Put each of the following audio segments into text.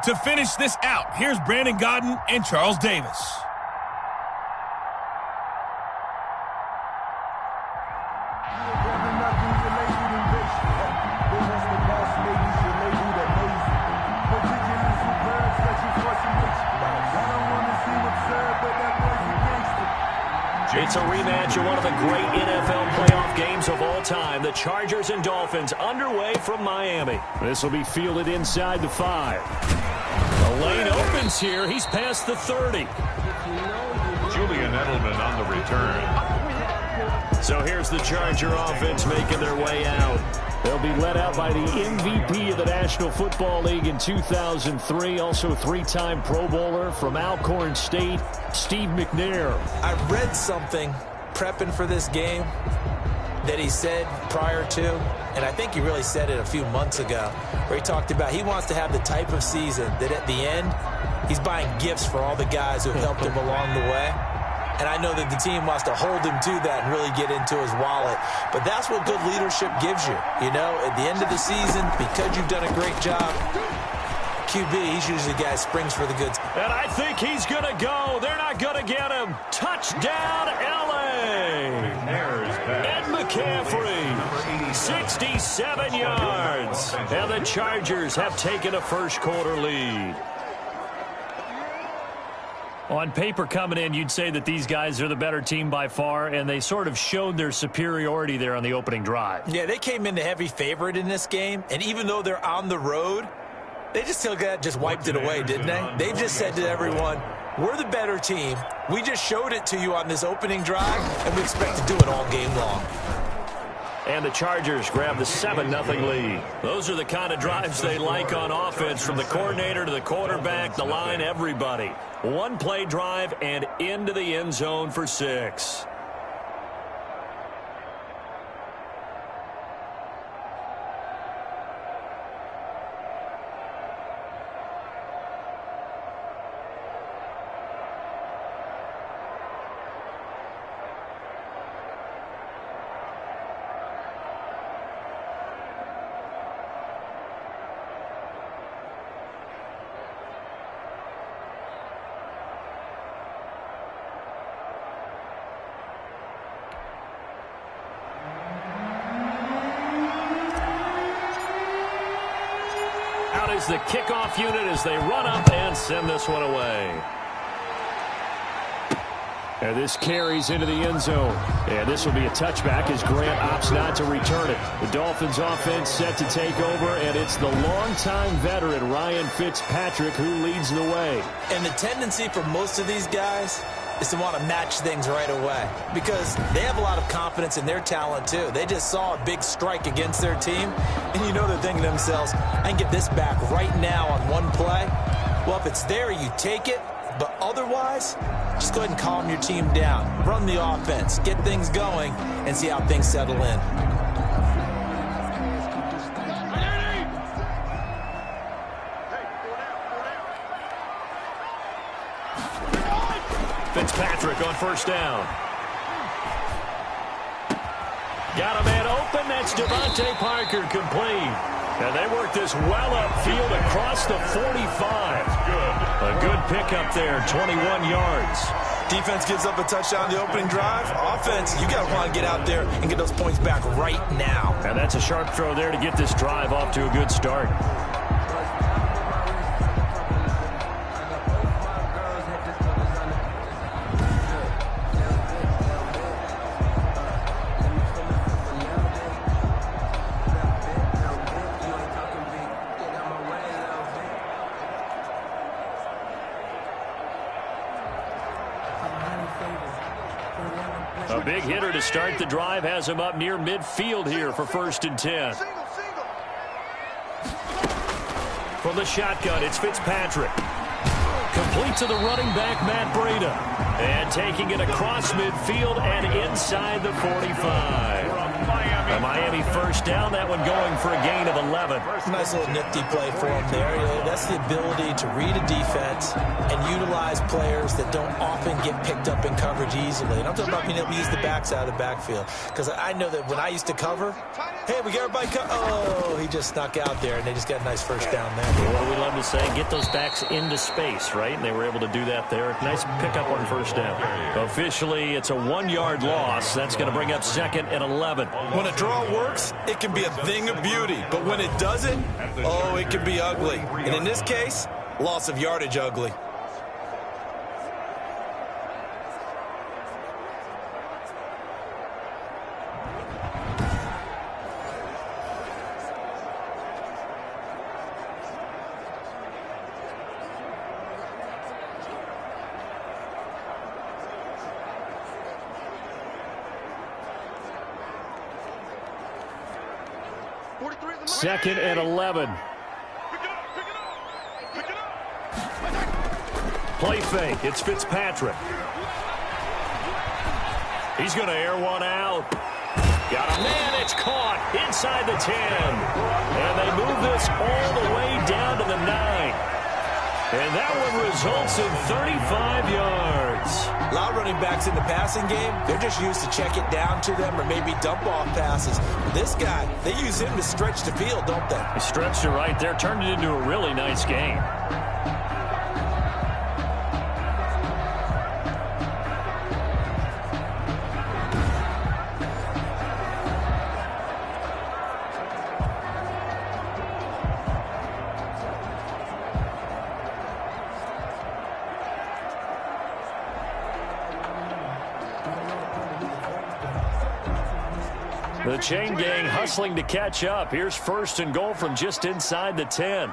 To finish this out, here's Brandon Godden and Charles Davis. It's a rematch of one of the great NFL playoff games of all time. The Chargers and Dolphins underway from Miami. This will be fielded inside the 5. The lane opens here. He's past the 30. Julian Edelman on the return. So here's the Charger offense making their way out. They'll be led out by the MVP of the National Football League in 2003, also three-time Pro Bowler from Alcorn State, Steve McNair. I read something prepping for this game that he said prior to, and I think he really said it a few months ago, where he talked about he wants to have the type of season that at the end, he's buying gifts for all the guys who have helped him along the way. And I know that the team wants to hold him to that and really get into his wallet. But that's what good leadership gives you. You know, at the end of the season, because you've done a great job, QB, he's usually the guy who springs for the goods. And I think he's going to go. They're not going to get him. Touchdown, L.A. Ed McCaffrey, 67 yards. And the Chargers have taken a first-quarter lead. On paper coming in, you'd say that these guys are the better team by far, and they sort of showed their superiority there on the opening drive. Yeah, they came in the heavy favorite in this game, and even though they're on the road, they just wiped it away, didn't they? They just said to everyone, we're the better team. We just showed it to you on this opening drive, and we expect to do it all game long. And the Chargers grab the 7-0 lead. Those are the kind of drives they like on offense, from the coordinator to the quarterback, the line, everybody. One-play drive and into the end zone for 6. Is the kickoff unit as they run up and send this one away. And this carries into the end zone. And this will be a touchback as Grant opts not to return it. The Dolphins offense set to take over, and it's the longtime veteran Ryan Fitzpatrick who leads the way. And the tendency for most of these guys is to want to match things right away, because they have a lot of confidence in their talent too. They just saw a big strike against their team, and you know they're thinking to themselves, I can get this back right now on one play. Well, if it's there, you take it, but otherwise, just go ahead and calm your team down. Run the offense, get things going, and see how things settle in. Fitzpatrick on first down. Got a man open. That's Devontae Parker, complete. And they work this well upfield across the 45. A good pickup there, 21 yards. Defense gives up a touchdown the opening drive. Offense, you got to want to get out there and get those points back right now. And that's a sharp throw there to get this drive off to a good start. A big hitter to start the drive has him up near midfield here for 1st and 10. From the shotgun, it's Fitzpatrick. Complete to the running back, Matt Breida. And taking it across midfield and inside the 45. A Miami first down, that one going for a gain of 11. Nice little nifty play for him there. You know, that's the ability to read a defense and utilize players that don't often get picked up in coverage easily. And I'm talking about being able to use the backside of the backfield. Because I know that when I used to cover, hey, we got everybody oh, he just snuck out there, and they just got a nice first down there. What do we love to say? Get those backs into space, right? And they were able to do that there. Nice pickup on first down. Officially, it's a 1-yard loss. That's going to bring up 2nd and 11. When a draw works, it can be a thing of beauty. But when it doesn't, oh, it can be ugly. And in this case, loss of yardage ugly. Second and 11. Play fake. It's Fitzpatrick. He's going to air one out. Got a man. It's caught inside the 10. And they move this all the way down to the 9. And that one results in 35 yards. A lot of running backs in the passing game, they're just used to check it down to them or maybe dump off passes. This guy, they use him to stretch the field, don't they? He stretched it right there, turned it into a really nice game. The chain gang hustling to catch up. Here's 1st and goal from just inside the 10.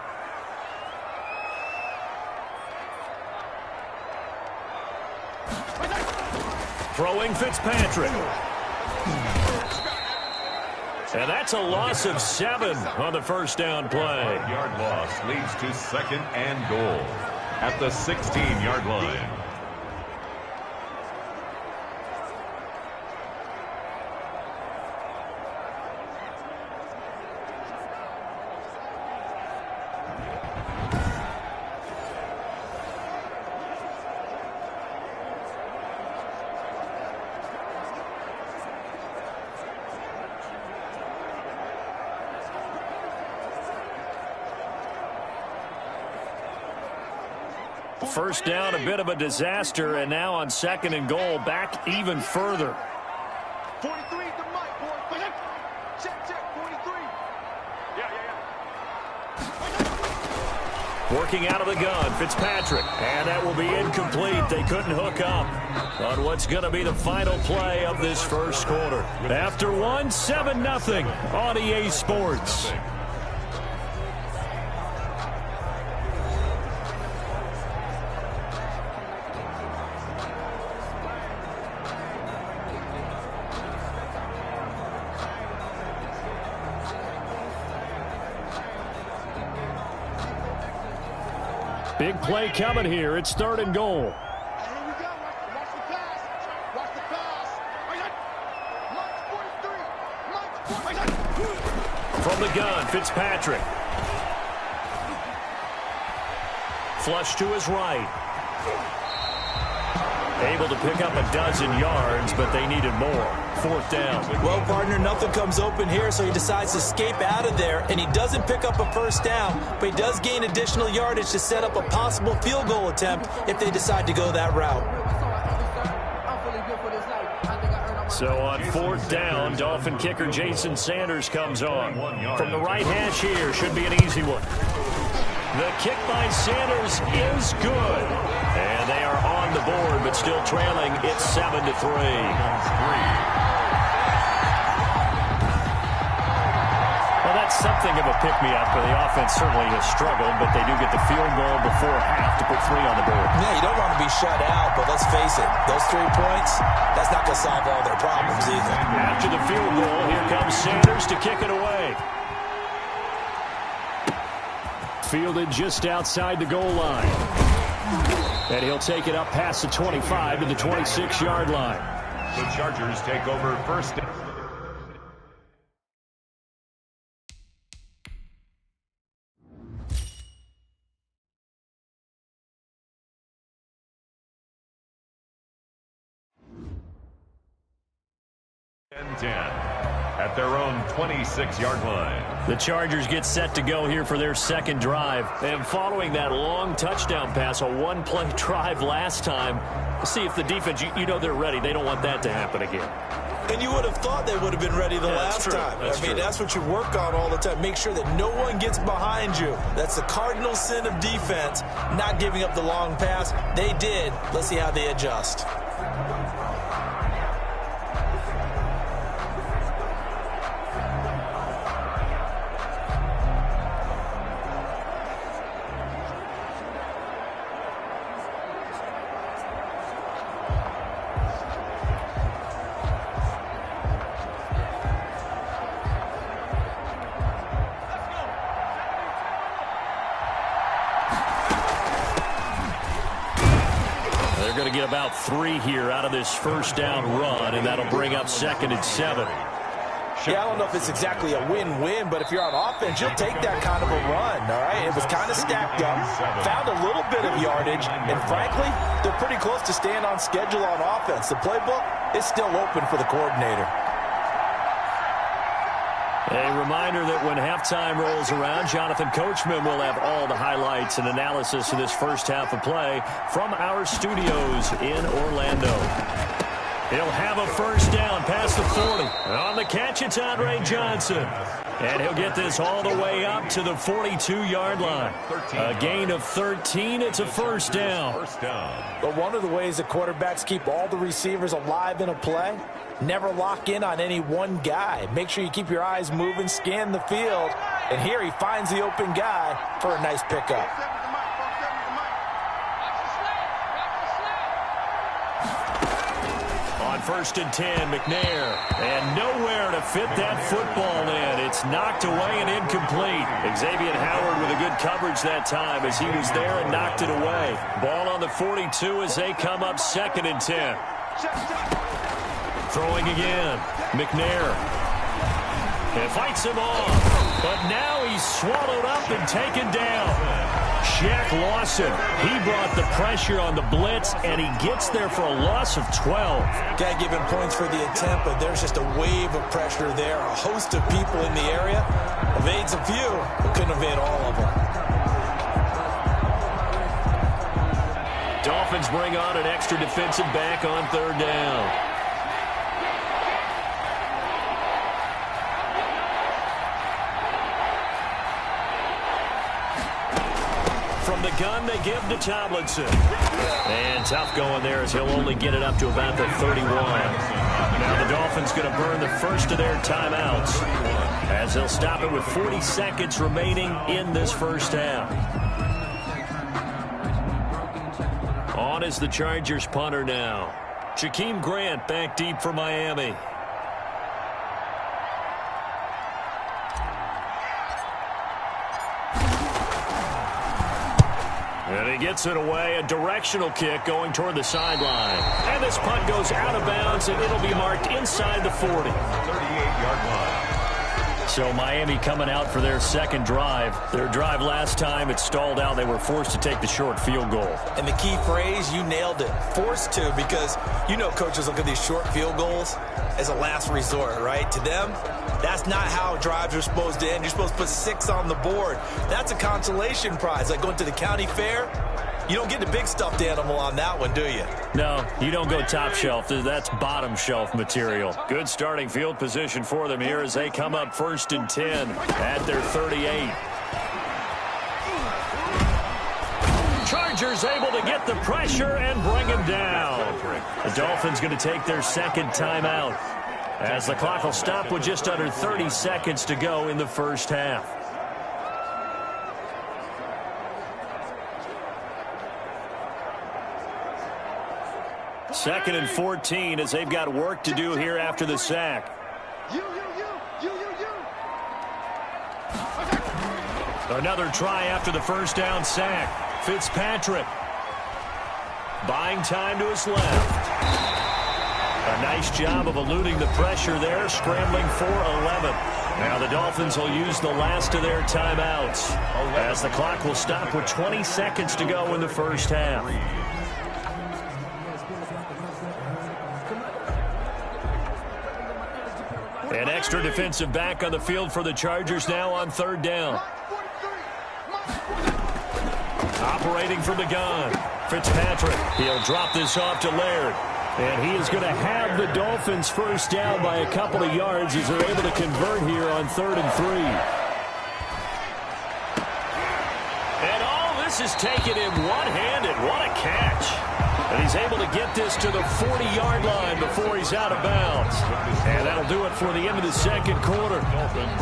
Throwing Fitzpatrick. And that's a loss of 7 on the first down play. Yard loss leads to 2nd and goal at the 16-yard line. First down, a bit of a disaster, and now on 2nd and goal, back even further. 43 to Mike, boy. Check, 43. Yeah. Working out of the gun, Fitzpatrick. And that will be incomplete. They couldn't hook up on what's going to be the final play of this first quarter. After 7-0 on EA Sports. Big play coming here. It's 3rd and goal. Here we go. Watch the pass. Watch the pass. Mike 43. From the gun, Fitzpatrick. Flush to his right. Able to pick up a dozen yards, but they needed more. 4th down. Well, partner, nothing comes open here, so he decides to escape out of there, and he doesn't pick up a first down, but he does gain additional yardage to set up a possible field goal attempt if they decide to go that route. So on 4th down, Dolphin kicker Jason Sanders comes on. From the right hash here, should be an easy one. The kick by Sanders is good. And they are on the board, but still trailing. It's 7-3. Well, that's something of a pick-me-up, but the offense certainly has struggled, but they do get the field goal before half to put 3 on the board. Yeah, you don't want to be shut out, but let's face it, those 3 points, that's not going to solve all their problems either. After the field goal, here comes Sanders to kick it away. Fielded just outside the goal line. And he'll take it up past the 25 to the 26-yard line. The Chargers take over 1st. and 10 at their own 26-yard line. The Chargers get set to go here for their second drive. And following that long touchdown pass, a one-play drive last time, see if the defense, you know they're ready. They don't want that to happen again. And you would have thought they would have been ready the last time. That's what you work on all the time. Make sure that no one gets behind you. That's the cardinal sin of defense, not giving up the long pass. They did. Let's see how they adjust. They're going to get about 3 here out of this first down run, and that'll bring up 2nd and 7. Yeah, I don't know if it's exactly a win-win, but if you're on offense, you'll take that kind of a run, all right? It was kind of stacked up, found a little bit of yardage, and frankly, they're pretty close to staying on schedule on offense. The playbook is still open for the coordinator. A reminder that when halftime rolls around, Jonathan Coachman will have all the highlights and analysis of this first half of play from our studios in Orlando. He'll have a first down past the 40. On the catch, it's Andre Johnson. And he'll get this all the way up to the 42-yard line. A gain of 13. It's a first down. But one of the ways the quarterbacks keep all the receivers alive in a play, never lock in on any one guy. Make sure you keep your eyes moving, scan the field. And here he finds the open guy for a nice pickup. On 1st and 10, McNair. And nowhere to fit that football in. It's knocked away and incomplete. Xavier Howard with a good coverage that time as he was there and knocked it away. Ball on the 42 as they come up 2nd and 10. Throwing again. McNair. And fights him off. But now he's swallowed up and taken down. Shaq Lawson, he brought the pressure on the blitz, and he gets there for a loss of 12. Can't give him points for the attempt, but there's just a wave of pressure there. A host of people in the area. Evades a few, but couldn't evade all of them. Dolphins bring on an extra defensive back on 3rd down. From the gun, they give to Tomlinson. And tough going there as he'll only get it up to about the 31. Now the Dolphins going to burn the first of their timeouts as they'll stop it with 40 seconds remaining in this first half. On is the Chargers punter now. Jakeem Grant back deep for Miami. And he gets it away, a directional kick going toward the sideline. And this punt goes out of bounds, and it'll be marked inside the 40. 38-yard line. So Miami coming out for their second drive. Their drive last time, it stalled out. They were forced to take the short field goal. And the key phrase, you nailed it, forced to, because you know coaches look at these short field goals as a last resort, right? To them, that's not how drives are supposed to end. You're supposed to put 6 on the board. That's a consolation prize. Like going to the county fair, you don't get the big stuffed animal on that one, do you? No, you don't go top shelf. That's bottom shelf material. Good starting field position for them here as they come up 1st and 10 at their 38. Chargers able to get the pressure and bring him down. The Dolphins going to take their second timeout as the clock will stop with just under 30 seconds to go in the first half. Second and 14 as they've got work to do here after the sack. Another try after the first down sack. Fitzpatrick buying time to his left. A nice job of eluding the pressure there, scrambling for 11. Now the Dolphins will use the last of their timeouts as the clock will stop with 20 seconds to go in the first half. An extra defensive back on the field for the Chargers now on third down. Operating from the gun, Fitzpatrick. He'll drop this off to Laird. And he is going to have the Dolphins first down by a couple of yards as they're able to convert here on 3rd and 3. And all this is taken in one-handed. What a catch. And he's able to get this to the 40-yard line before he's out of bounds. And that'll do it for the end of the second quarter.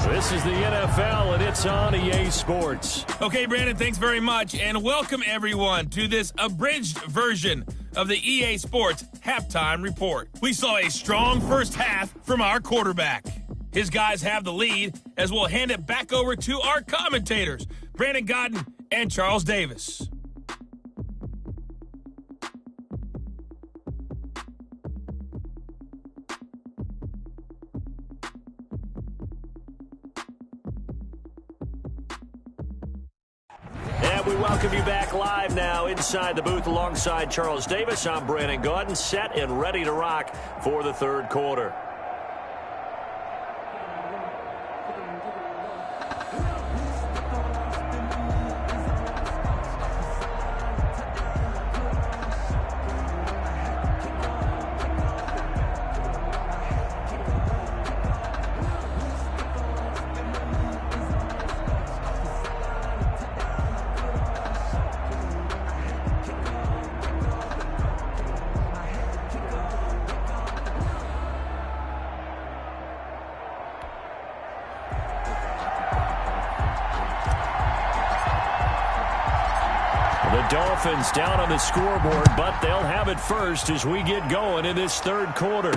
This is the NFL, and it's on EA Sports. Okay, Brandon, thanks very much. And welcome, everyone, to this abridged version of the EA Sports Halftime Report. We saw a strong first half from our quarterback. His guys have the lead as we'll hand it back over to our commentators, Brandon Godden and Charles Davis. We welcome you back live now inside the booth alongside Charles Davis. I'm Brandon Gaudin, set and ready to rock for the third quarter. Dolphins down on the scoreboard, but they'll have it first as we get going in this third quarter.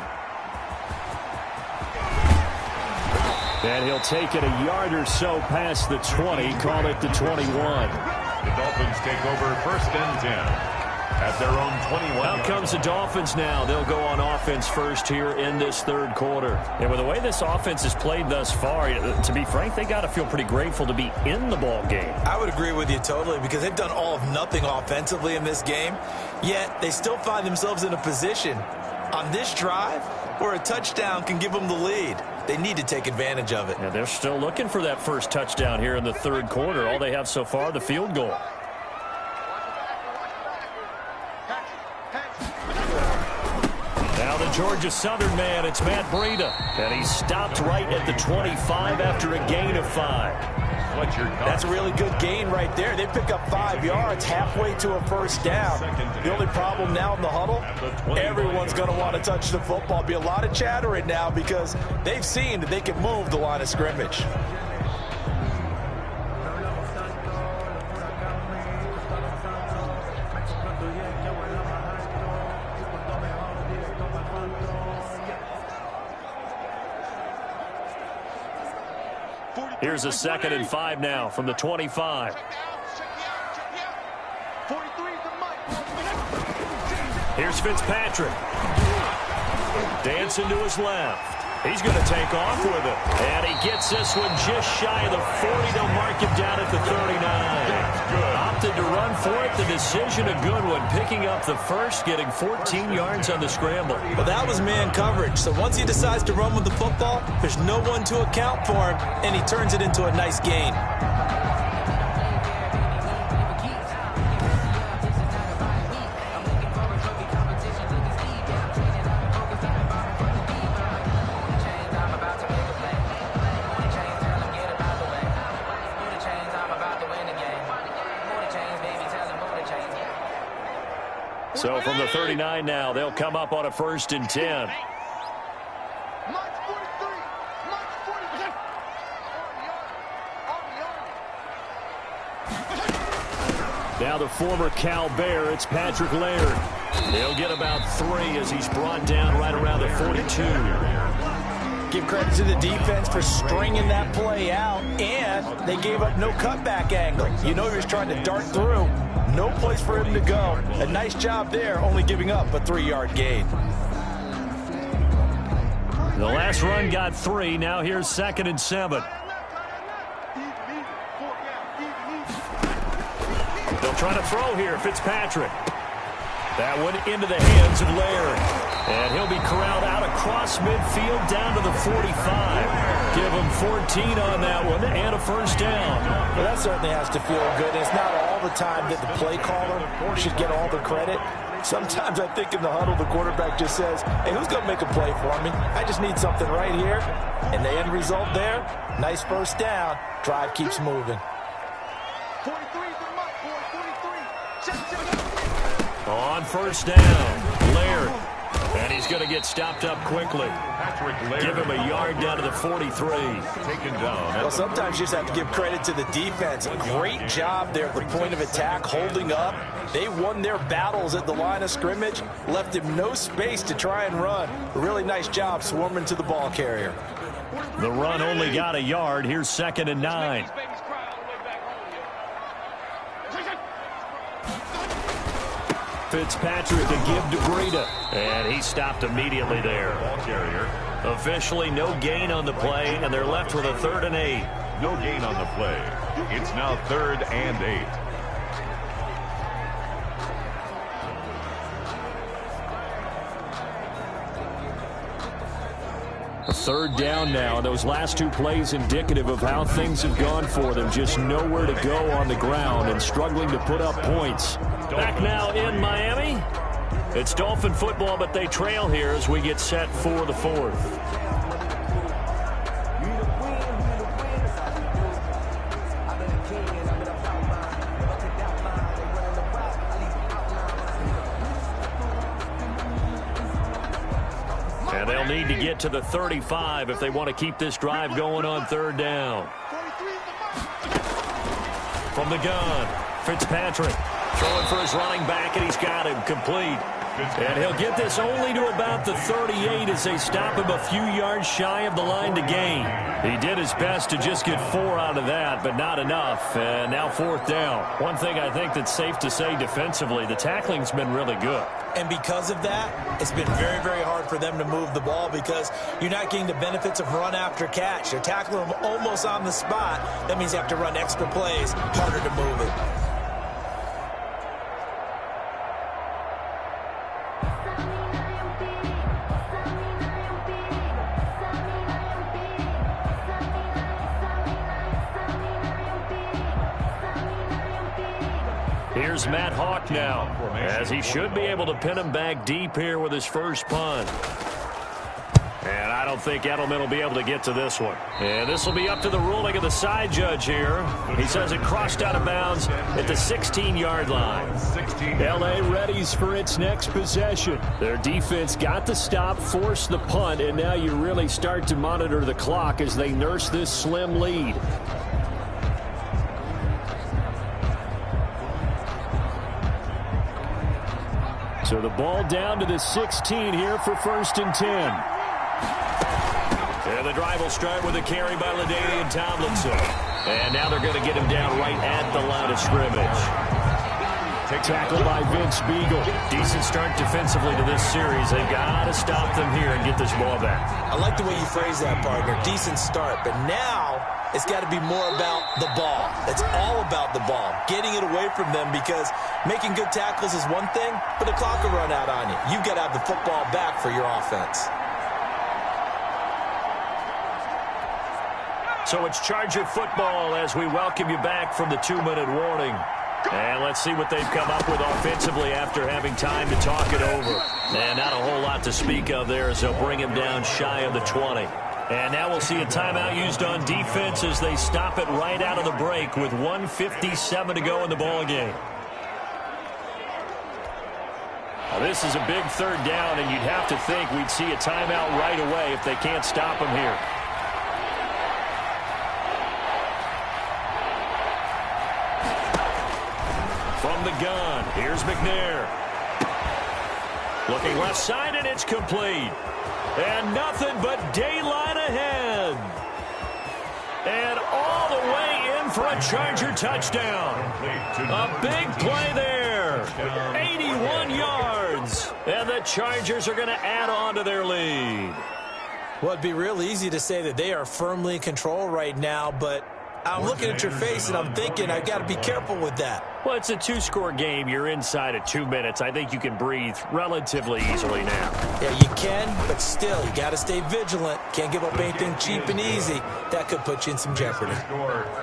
And he'll take it a yard or so past the 20, call it the 21. The Dolphins take over 1st and 10 at their own 21. Out comes the Dolphins now. They'll go on offense first here in this third quarter. And with the way this offense has played thus far, to be frank, they got to feel pretty grateful to be in the ball game. I would agree with you totally because they've done all of nothing offensively in this game, yet they still find themselves in a position on this drive where a touchdown can give them the lead. They need to take advantage of it. Yeah, they're still looking for that first touchdown here in the third quarter. All they have so far, the field goal. Now the Georgia Southern man, it's Matt Breida. And he stopped right at the 25 after a gain of 5. That's a really good gain right there. They pick up 5 yards halfway to a first down. The only problem now in the huddle, everyone's going to want to touch the football. Be a lot of chattering now because they've seen that they can move the line of scrimmage. Here's a 2nd and 5 now from the 25. Here's Fitzpatrick. Dancing to his left. He's going to take off with it. And he gets this one just shy of the 40. They'll mark him down at the 39. Opted to run for it. The decision a good one. Picking up the first, getting 14 yards on the scramble. Well, that was man coverage. So once he decides to run with the football, there's no one to account for him, and he turns it into a nice gain. So from the 39 now, they'll come up on a 1st and 10. Now the former Cal Bear, it's Patrick Laird. He'll get about 3 as he's brought down right around the 42. Give credit to the defense for stringing that play out, and they gave up no cutback angle. You know he was trying to dart through. No place for him to go. A nice job there, only giving up a 3-yard gain. The last run got 3. Now here's 2nd and 7. They'll try to throw here. Fitzpatrick. That one into the hands of Laird. And he'll be corralled out across midfield down to the 45. Give him 14 on that one and a first down. Well, that certainly has to feel good. It's not all the time that the play caller should get all the credit. Sometimes I think in the huddle, the quarterback just says, hey, who's going to make a play for me? I just need something right here. And the end result there, nice first down. Drive keeps moving. 43 for the mark, boy, 43. On first down, Laird. And he's going to get stopped up quickly. Give him a yard down to the 43. Taken down. Well, sometimes you just have to give credit to the defense. Great job there at the point of attack, holding up. They won their battles at the line of scrimmage, left him no space to try and run. A really nice job swarming to the ball carrier. The run only got a yard. Here's 2nd and 9. Fitzpatrick to give to Breida. And he stopped immediately there. Ball carrier. Officially no gain on the play, and they're left with a 3rd and 8. No gain on the play. It's now 3rd and 8. A 3rd down now. Those last 2 plays indicative of how things have gone for them. Just nowhere to go on the ground and struggling to put up points. Back now in Miami. It's Dolphin football, but they trail here as we get set for the 4th. And they'll need to get to the 35 if they want to keep this drive going on 3rd down. From the gun, Fitzpatrick throwing for his running back, and he's got him complete. And he'll get this only to about the 38 as they stop him a few yards shy of the line to gain. He did his best to just get 4 out of that, but not enough. And now 4th down. One thing I think that's safe to say defensively, the tackling's been really good. And because of that, it's been very, very hard for them to move the ball because you're not getting the benefits of run after catch. You're tackling them almost on the spot. That means you have to run extra plays, harder to move it. Here's Matt Hawk now, as he should be able to pin him back deep here with his first punt. And I don't think Edelman will be able to get to this one. And this will be up to the ruling of the side judge here. He says it crossed out of bounds at the 16-yard line. L.A. readies for its next possession. Their defense got the stop, forced the punt, and now you really start to monitor the clock as they nurse this slim lead. So the ball down to the 16 here for 1st and 10. And the drive will start with a carry by LaDainian Tomlinson. And now they're going to get him down right at the line of scrimmage. Tackled by Vince Beagle. Decent start defensively to this series. They've got to stop them here and get this ball back. I like the way you phrase that, partner. Decent start. But now it's got to be more about the ball. It's all about the ball. Getting it away from them because making good tackles is one thing, but the clock will run out on you. You've got to have the football back for your offense. So it's Charger football as we welcome you back from the 2-minute warning. And let's see what they've come up with offensively after having time to talk it over. And not a whole lot to speak of there as they'll bring him down shy of the 20. And now we'll see a timeout used on defense as they stop it right out of the break with 1:57 to go in the ballgame. Now this is a big 3rd down, and you'd have to think we'd see a timeout right away if they can't stop him here. From the gun, here's McNair. Looking left side, and it's complete. And nothing but daylight ahead. And all the way in for a Charger touchdown. A big play there. 81 yards. And the Chargers are going to add on to their lead. Well, it'd be real easy to say that they are firmly in control right now, but I'm looking at your face, and I'm thinking I got to be careful with that. Well, it's a two-score game. You're inside of 2 minutes. I think you can breathe relatively easily now. Yeah, you can, but still, you got to stay vigilant. Can't give up anything cheap and easy. That could put you in some jeopardy.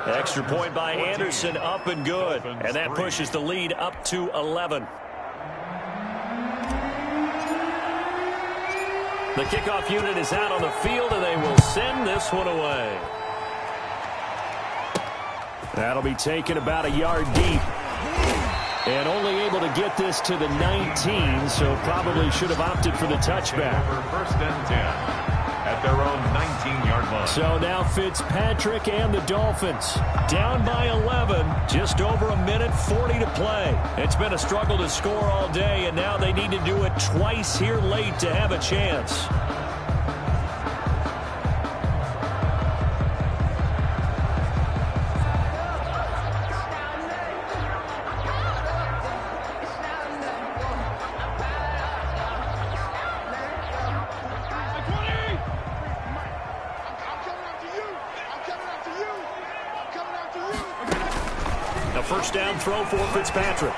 Extra point by Anderson, up and good. And that pushes the lead up to 11. The kickoff unit is out on the field, and they will send this one away. That'll be taken about a yard deep. And only able to get this to the 19, so probably should have opted for the touchback. First and 10 at their own 19-yard line. So now Fitzpatrick and the Dolphins down by 11, just over a minute 40 to play. It's been a struggle to score all day, and now they need to do it twice here late to have a chance. First down throw for Fitzpatrick.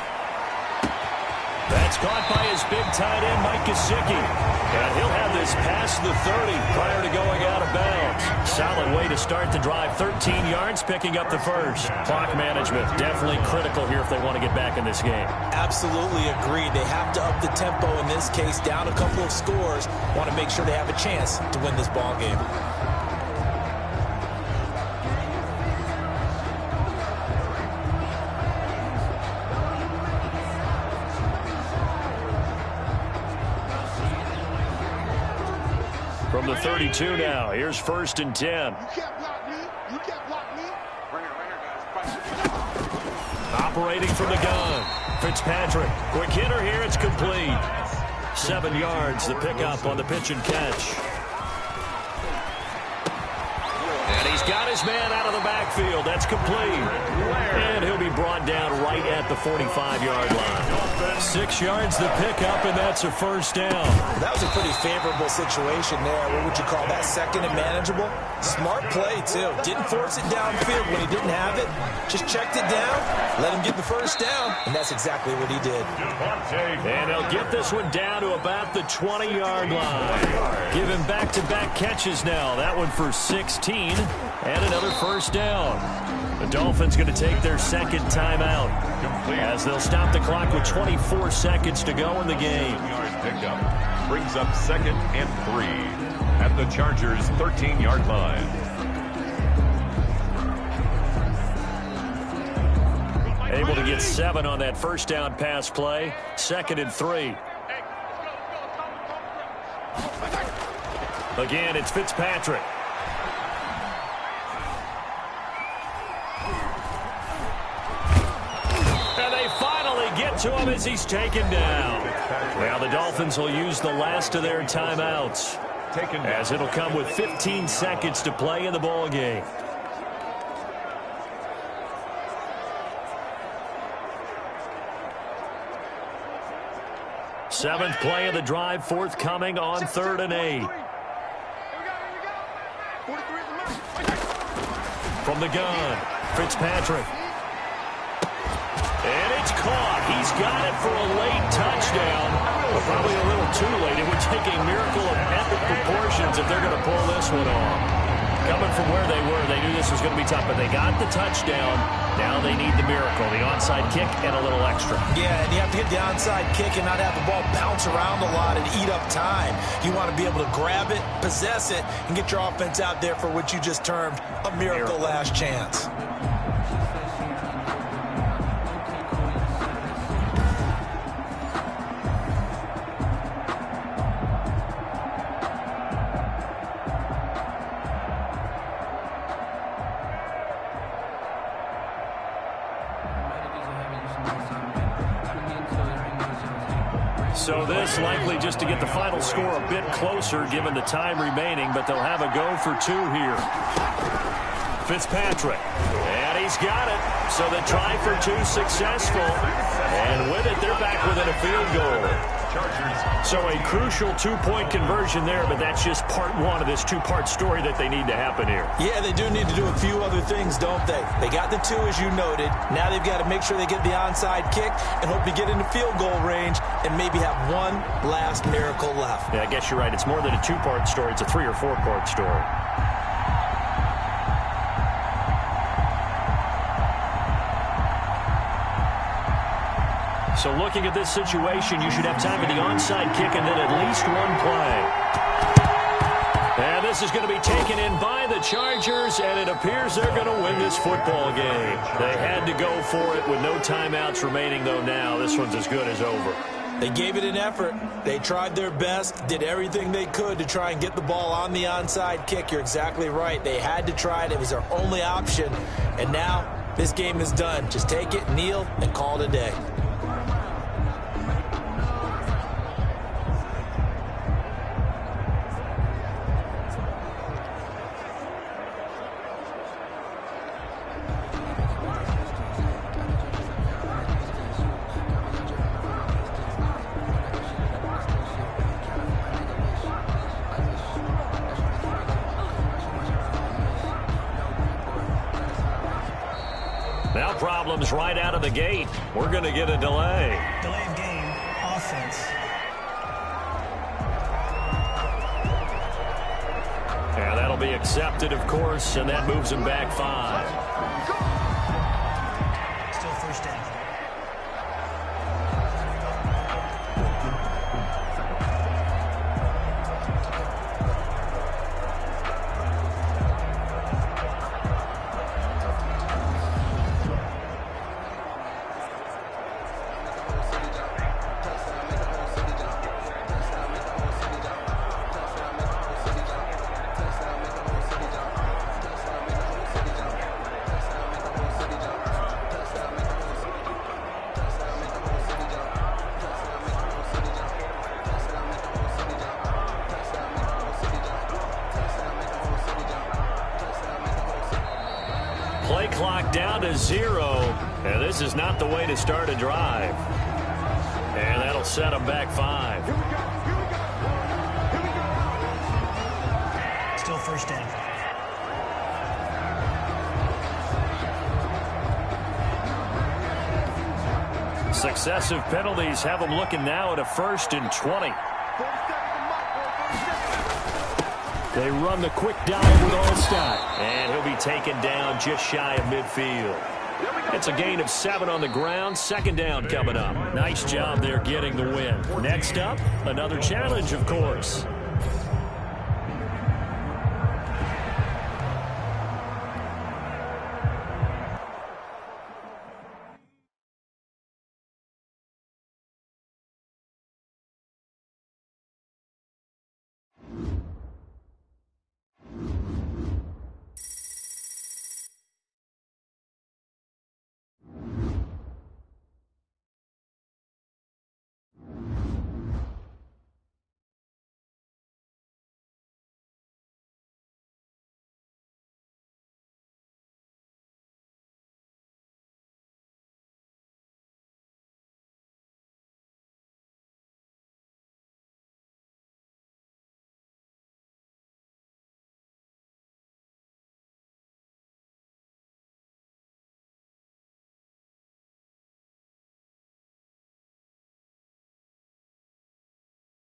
That's caught by his big tight end, Mike Gesicki. And he'll have this past the 30 prior to going out of bounds. Solid way to start the drive. 13 yards, picking up the first. Clock management, definitely critical here if they want to get back in this game. Absolutely agreed. They have to up the tempo in this case, down a couple of scores. Want to make sure they have a chance to win this ball game. From the 32 now, here's first and 10. You can't block me. You can't block me. Right here, guys. Operating from the gun, Fitzpatrick. Quick hitter here, it's complete. 7 yards, the pickup on the pitch and catch. And he's got his man out of the backfield. That's complete. And he'll be brought down right at the 45-yard line. 6 yards the pickup, and that's a first down. That was a pretty favorable situation there. What would you call that? Second and manageable? Smart play, too. Didn't force it downfield when he didn't have it. Just checked it down, let him get the first down, and that's exactly what he did. And he'll get this one down to about the 20-yard line. Give him back-to-back catches now. That one for 16, and another first down. The Dolphins going to take their second timeout as they'll stop the clock with 24 seconds to go in the game. Pickup brings up second and 3 at the Chargers' 13-yard line. Able to get 7 on that first down pass play. Second and 3. Again, it's Fitzpatrick. Get to him as he's taken down. Now the Dolphins will use the last of their timeouts as it'll come with 15 seconds to play in the ball game. Seventh play of the drive forthcoming on 3rd and 8. From the gun, Fitzpatrick. And it's caught. He's got it for a late touchdown. But probably a little too late. It would take a miracle of epic proportions if they're going to pull this one off. Coming from where they were, they knew this was going to be tough, but they got the touchdown. Now they need the miracle, the onside kick and a little extra. Yeah, and you have to get the onside kick and not have the ball bounce around a lot and eat up time. You want to be able to grab it, possess it, and get your offense out there for what you just termed a miracle last chance. So this likely just to get the final score a bit closer given the time remaining, but they'll have a go for 2 here. Fitzpatrick, and he's got it. So the try for 2 successful, and with it, they're back within a field goal. Chargers. So a crucial two-point conversion there, but that's just part one of this two-part story that they need to happen here. Yeah, they do need to do a few other things, don't they? They got the two, as you noted. Now they've got to make sure they get the onside kick and hope to get into field goal range and maybe have one last miracle left. Yeah, I guess you're right. It's more than a two-part story. It's a three- or four-part story. So looking at this situation, you should have time for the onside kick and then at least one play. And this is going to be taken in by the Chargers, and it appears they're going to win this football game. They had to go for it with no timeouts remaining, though now this one's as good as over. They gave it an effort. They tried their best, did everything they could to try and get the ball on the onside kick. You're exactly right. They had to try it. It was their only option. And now this game is done. Just take it, kneel, and call it a day. Now problems right out of the gate. We're going to get a delay. Delay of game, offense. Yeah, that'll be accepted, of course, and that moves him back 5. Still first down. Play clock down to 0, and this is not the way to start a drive. And that'll set them back 5. Still first down. Successive penalties have them looking now at a 1st and 20. They run the quick dive with Allstott, and he'll be taken down just shy of midfield. It's a gain of 7 on the ground. 2nd down coming up. Nice job there getting the win. Next up, another challenge, of course.